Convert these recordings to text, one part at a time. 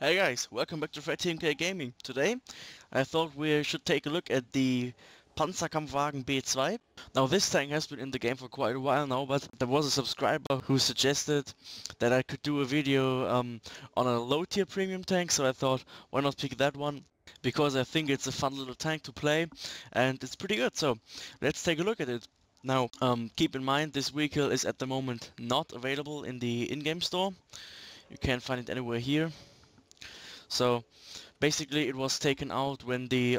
Hey guys, welcome back to Fred TMK Gaming. Today, I thought we should take a look at the Panzerkampfwagen B2. Now this tank has been in the game for quite a while now, but there was a subscriber who suggested that I could do a video on a low tier premium tank, so I thought why not pick that one, because I think it's a fun little tank to play and it's pretty good, so let's take a look at it. Now, keep in mind this vehicle is at the moment not available in the in-game store. You can't find it anywhere here. So basically it was taken out when the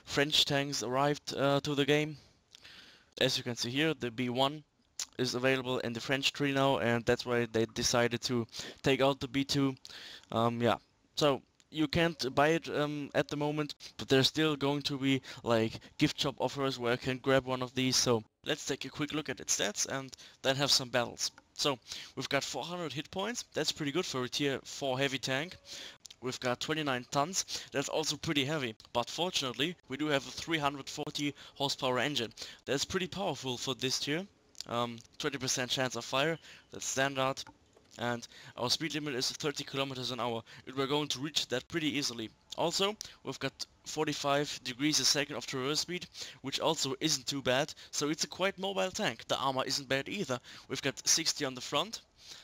French tanks arrived to the game. As you can see here, the B1 is available in the French tree now, and that's why they decided to take out the B2. Yeah, so you can't buy it at the moment, but there's still going to be like gift shop offers where I can grab one of these. So let's take a quick look at its stats and then have some battles. So we've got 400 hit points. That's pretty good for a tier 4 heavy tank. We've got 29 tons, that's also pretty heavy, but fortunately we do have a 340 horsepower engine. That's pretty powerful for this tier. 20% chance of fire, that's standard, and our speed limit is 30 kilometers an hour. We're going to reach that pretty easily. Also, we've got 45 degrees a second of traverse speed, which also isn't too bad, so it's a quite mobile tank. The armor isn't bad either. We've got 60 on the front,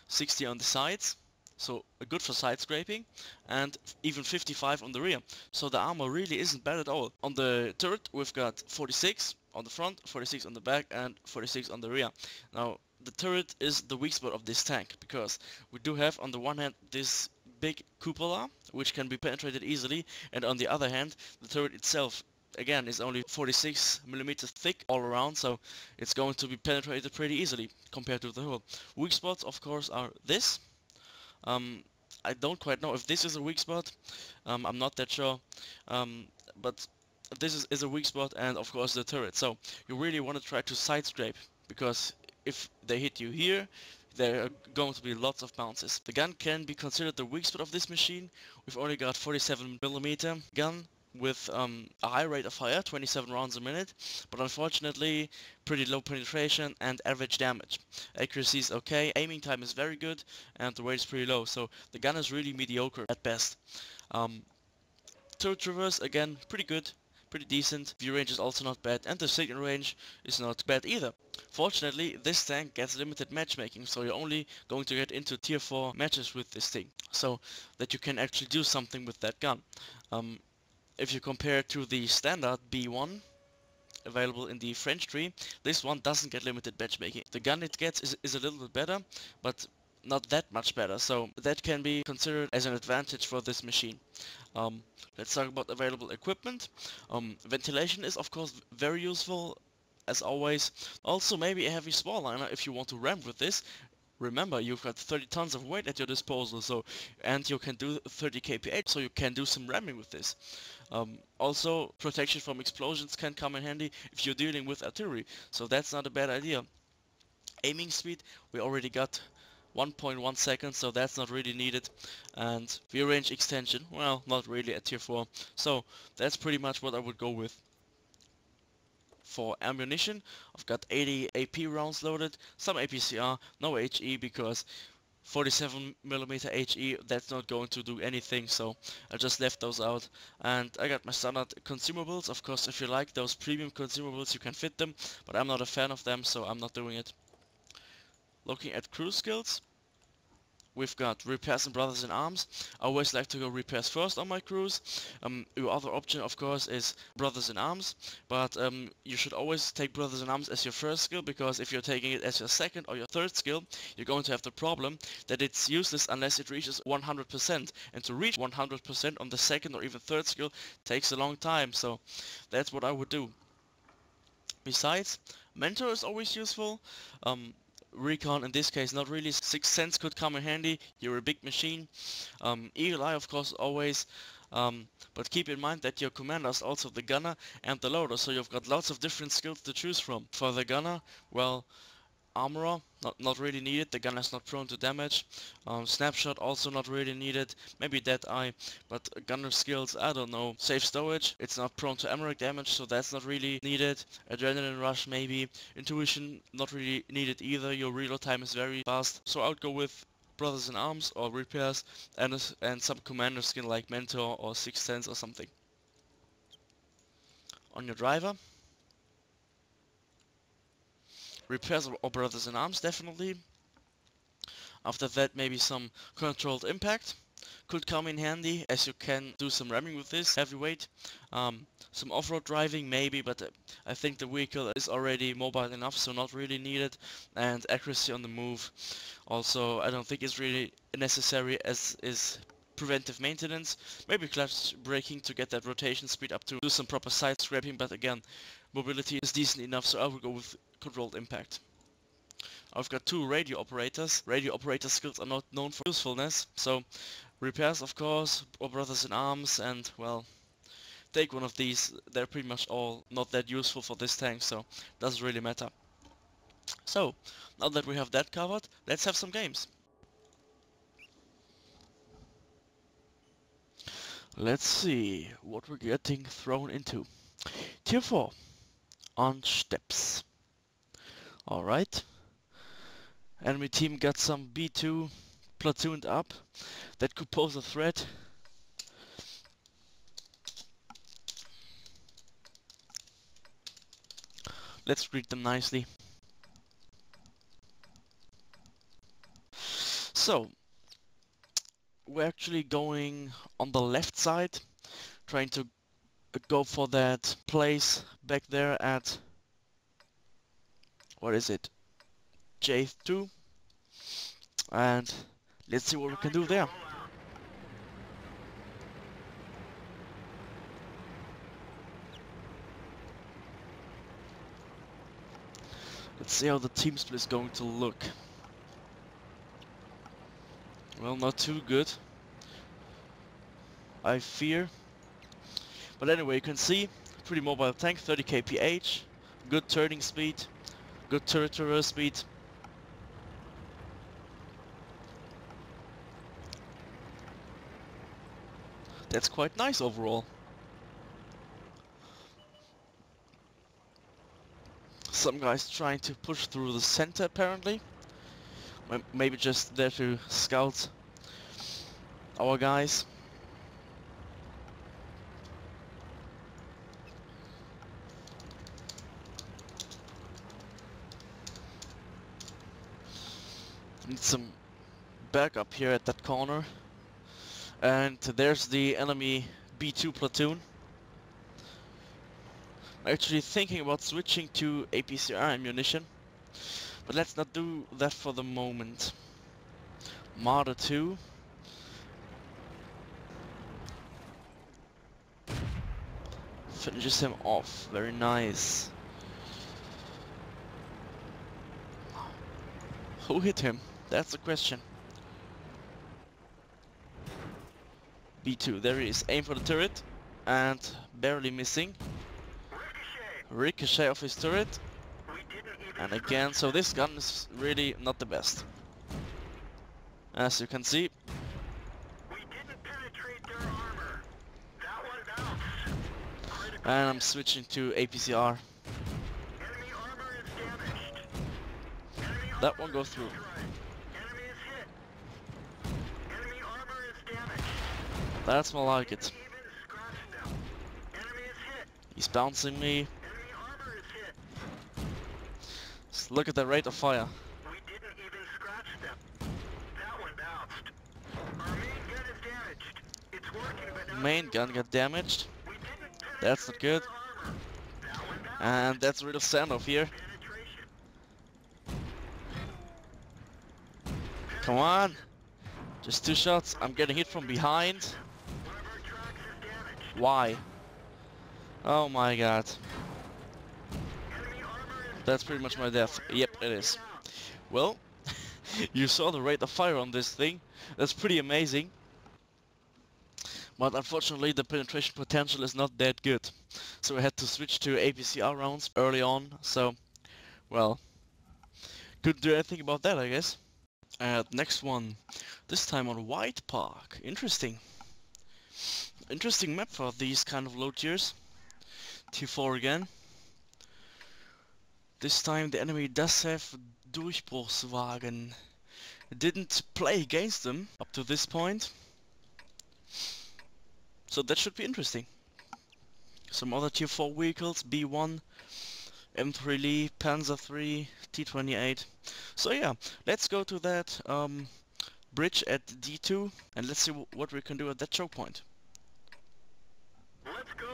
60 on the sides, so good for side scraping, and even 55 on the rear. So the armor really isn't bad at all. On the turret we've got 46 on the front, 46 on the back, and 46 on the rear. Now the turret is the weak spot of this tank, because we do have on the one hand this big cupola, which can be penetrated easily, and on the other hand the turret itself again is only 46 millimeters thick all around, so it's going to be penetrated pretty easily compared to the hull. Weak spots of course are this. I don't quite know if this is a weak spot. I'm not that sure, but this is a weak spot, and of course the turret. So you really want to try to side scrape, because if they hit you here, there are going to be lots of bounces. The gun can be considered the weak spot of this machine. We've only got 47mm gun with a high rate of fire, 27 rounds a minute, but unfortunately pretty low penetration and average damage. Accuracy is okay, aiming time is very good, and the weight is pretty low, so the gun is really mediocre at best. Turret traverse again pretty good, pretty decent, view range is also not bad, and the signal range is not bad either. Fortunately, this tank gets limited matchmaking, so you're only going to get into tier 4 matches with this thing, so that you can actually do something with that gun. If you compare to the standard B1 available in the French tree, this one doesn't get limited matchmaking. The gun it gets is a little bit better, but not that much better, so that can be considered as an advantage for this machine. Let's talk about available equipment. Ventilation is of course very useful, as always. Also maybe a heavy spore liner if you want to ram with this. Remember, you've got 30 tons of weight at your disposal, so, and you can do 30 kph, so you can do some ramming with this. Also, protection from explosions can come in handy if you're dealing with artillery, so that's not a bad idea. Aiming speed, we already got 1.1 seconds, so that's not really needed. And view range extension, well, not really at tier 4, so that's pretty much what I would go with. For ammunition, I've got 80 AP rounds loaded, some APCR, no HE, because 47mm HE, that's not going to do anything, so I just left those out. And I got my standard consumables. Of course, if you like those premium consumables, you can fit them, but I'm not a fan of them, so I'm not doing it. Looking at crew skills, we've got repairs and brothers in arms. I always like to go repairs first on my crews. Your other option of course is brothers in arms, but you should always take brothers in arms as your first skill, because if you're taking it as your second or your third skill, you're going to have the problem that it's useless unless it reaches 100%, and to reach 100% on the second or even third skill takes a long time, so that's what I would do. Besides, mentor is always useful. Recon in this case not really. Sixth sense could come in handy, you're a big machine. Eagle eye of course always, but keep in mind that your commander is also the gunner and the loader, so you've got lots of different skills to choose from. For the gunner, well, armorer, not really needed, the gunner is not prone to damage. Snapshot also not really needed, maybe dead eye, but gunner skills, I don't know. Safe stowage, it's not prone to ammo damage, so that's not really needed. Adrenaline rush maybe. Intuition not really needed either, your reload time is very fast, so I would go with Brothers in Arms or repairs, and some commander skin like Mentor or Sixth Sense or something. On your driver, repairs or Brothers in Arms definitely. After that, maybe some controlled impact could come in handy, as you can do some ramming with this heavyweight. Some off-road driving maybe, but I think the vehicle is already mobile enough, so not really needed. And accuracy on the move also I don't think is really necessary, as is preventive maintenance. Maybe clutch braking to get that rotation speed up to do some proper side scraping, but again, mobility is decent enough, so I will go with controlled impact. I've got two radio operators. Radio operator skills are not known for usefulness, so repairs of course, or Brothers in Arms, and well, take one of these. They're pretty much all not that useful for this tank, so doesn't really matter. So, now that we have that covered, let's have some games. Let's see what we're getting thrown into. Tier 4 on steps. Alright. Enemy team got some B2 platooned up. That could pose a threat. Let's greet them nicely. So, we're actually going on the left side, trying to go for that place back there at, what is it, J2, and let's see what we can do there. Let's see how the team split is going to look. Well, not too good, I fear. But anyway, you can see, pretty mobile tank, 30 kph, good turning speed, good turret speed. That's quite nice overall. Some guys trying to push through the center apparently. Maybe just there to scout our guys. Need some backup here at that corner. And there's the enemy B2 platoon. I'm actually thinking about switching to APCR ammunition, but let's not do that for the moment. Marder 2. Finishes him off. Very nice. Who hit him? That's the question. B2, there he is. Aim for the turret and barely missing. Ricochet off his turret. And again, so this gun is really not the best. As you can see. And I'm switching to APCR. That one goes through. That's more like it. He's bouncing me. Just look at the rate of fire. Main gun got damaged. That's not good. And that's a real standoff here. Come on. Just 2 shots. I'm getting hit from behind. Why? Oh my god. That's pretty much my death. Yep, it is. Well, you saw the rate of fire on this thing. That's pretty amazing. But unfortunately the penetration potential is not that good. So I had to switch to APCR rounds early on. So, well, couldn't do anything about that, I guess. Next one. This time on White Park. Interesting. Interesting map for these kind of low tiers. T4 again. This time the enemy does have Durchbruchswagen. didn't play against them up to this point. So that should be interesting. Some other tier 4 vehicles, B1, M3 Lee, Panzer 3, T28. So yeah, let's go to that bridge at D2 and let's see what we can do at that choke point. Let's go.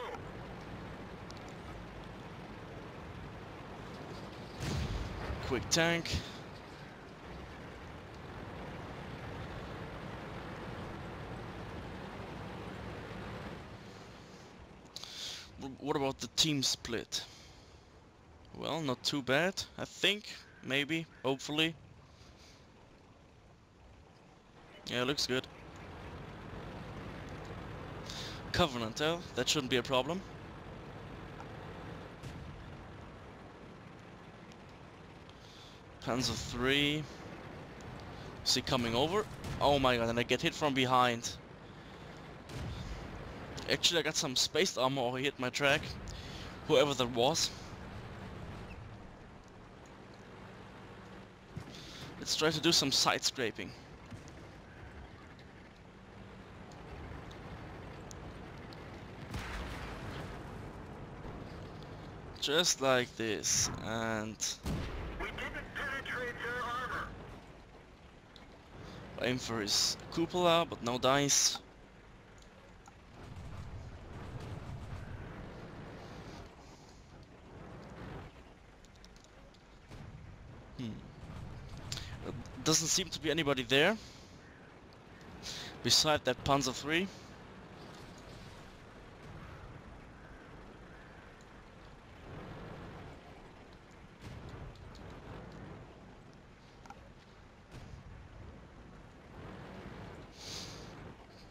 Quick tank. What about the team split? Well, not too bad, I think. Maybe, hopefully. Yeah, looks good. Covenant, that shouldn't be a problem. Panzer 3. Is he coming over? Oh my god, and I get hit from behind. Actually, I got some spaced armor or he hit my track. Whoever that was. Let's try to do some side scraping. Just like this, and We didn't penetrate their armor. aim for his cupola, but no dice. Doesn't seem to be anybody there. Beside that Panzer 3.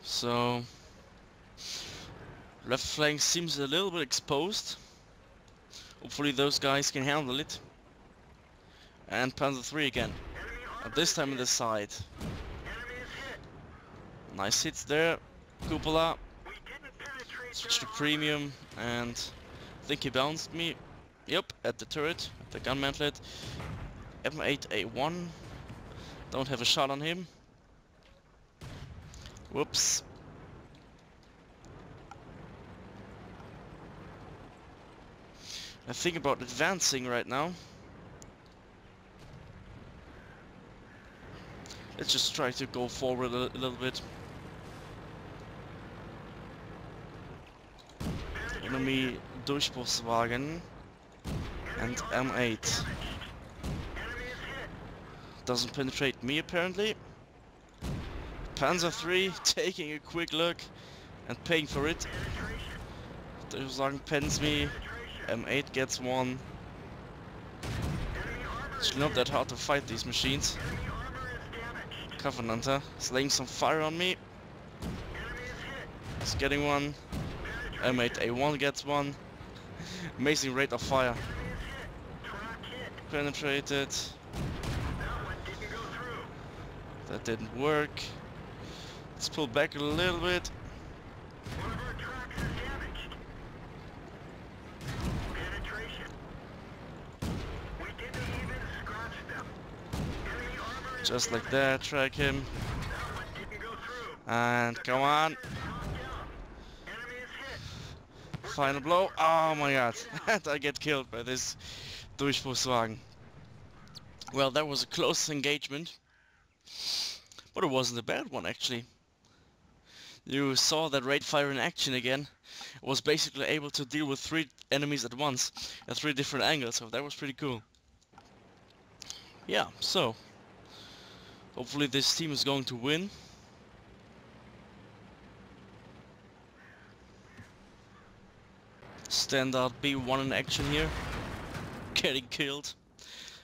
So left flank seems a little bit exposed. Hopefully those guys can handle it. And Panzer 3 again. This time in the side. Nice hits there. Cupola. Switch to premium and I think he bounced me. Yep, at the turret, at the gun mantlet. M8A1. Don't have a shot on him. Whoops. I think about advancing right now. Let's just try to go forward a little bit. Enemy Durchbruchswagen and M8. Doesn't penetrate me apparently. Panzer 3 taking a quick look and paying for it. Durchbruchswagen pens me. M8 gets one. It's not that hard to fight these machines. Covenanter is laying some fire on me. He's getting one. M8A1 gets one. Amazing rate of fire. Penetrated. That didn't work. Let's pull back a little bit. Just like that, track him. And come on. Final blow. Oh my god. And I get killed by this Durchbruchswagen. Well, that was a close engagement. But it wasn't a bad one actually. You saw that rate fire in action again. It was basically able to deal with 3 enemies at once at 3 different angles, so that was pretty cool. Yeah, so hopefully this team is going to win. Standard B1 in action here. Getting killed.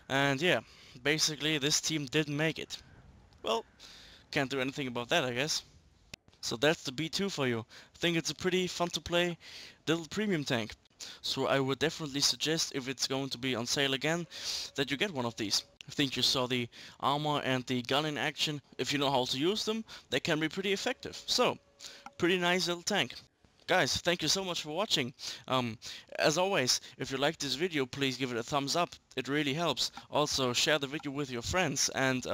And yeah, basically this team didn't make it. Well, can't do anything about that, I guess. So that's the B2 for you. I think it's a pretty fun to play little premium tank. So I would definitely suggest, if it's going to be on sale again, that you get one of these. I think you saw the armor and the gun in action. If you know how to use them, they can be pretty effective. So, pretty nice little tank. Guys, thank you so much for watching. As always, if you like this video, please give it a thumbs up. It really helps. Also, share the video with your friends and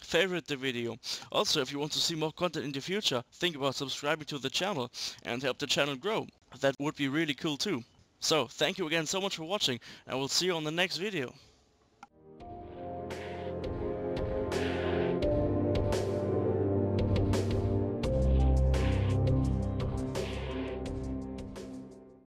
favorite the video. Also, if you want to see more content in the future, think about subscribing to the channel and help the channel grow. That would be really cool too. So, thank you again so much for watching, and we'll see you on the next video.